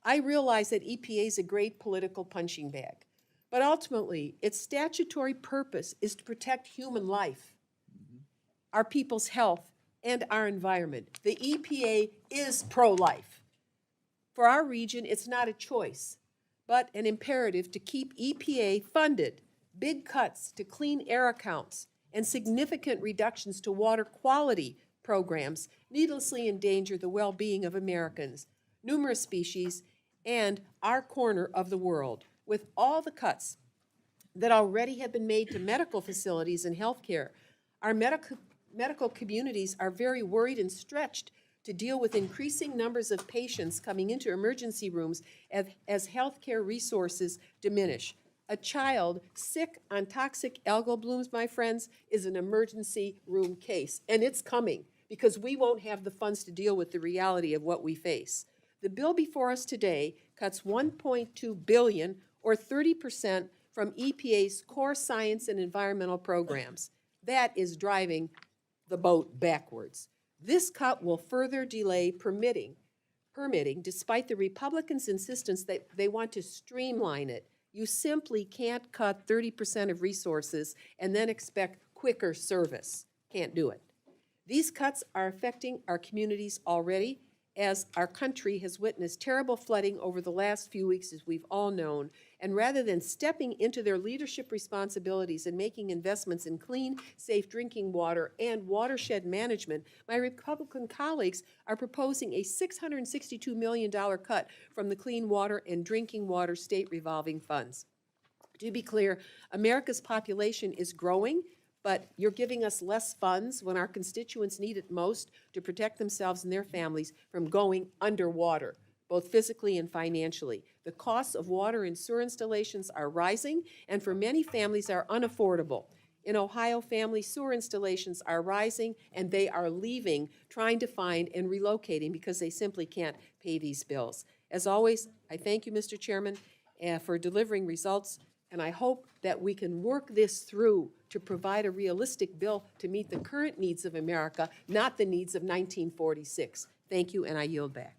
I realize that EPA is a great political punching bag, but ultimately, its statutory purpose is to protect human life, our people's health, and our environment. The EPA is pro-life. For our region, it's not a choice, but an imperative to keep EPA funded. Big cuts to clean air accounts and significant reductions to water quality programs needlessly endanger the well-being of Americans, numerous species, and our corner of the world. With all the cuts that already have been made to medical facilities and healthcare, our medical communities are very worried and stretched to deal with increasing numbers of patients coming into emergency rooms as healthcare resources diminish. A child sick on toxic algal blooms, my friends, is an emergency room case, and it's coming because we won't have the funds to deal with the reality of what we face. The bill before us today cuts $1.2 billion, or 30%, from EPA's core science and environmental programs. That is driving the boat backwards. This cut will further delay permitting, despite the Republicans' insistence that they want to streamline it. You simply can't cut 30% of resources and then expect quicker service. Can't do it. These cuts are affecting our communities already, as our country has witnessed terrible flooding over the last few weeks, as we've all known. And rather than stepping into their leadership responsibilities and making investments in clean, safe drinking water and watershed management, my Republican colleagues are proposing a $662 million cut from the Clean Water and Drinking Water State Revolving Funds. To be clear, America's population is growing, but you're giving us less funds when our constituents need it most to protect themselves and their families from going underwater, both physically and financially. The costs of water and sewer installations are rising, and for many families are unaffordable. In Ohio, family sewer installations are rising, and they are leaving, trying to find and relocating because they simply can't pay these bills. As always, I thank you, Mr. Chairman, for delivering results, and I hope that we can work this through to provide a realistic bill to meet the current needs of America, not the needs of 1946. Thank you, and I yield back.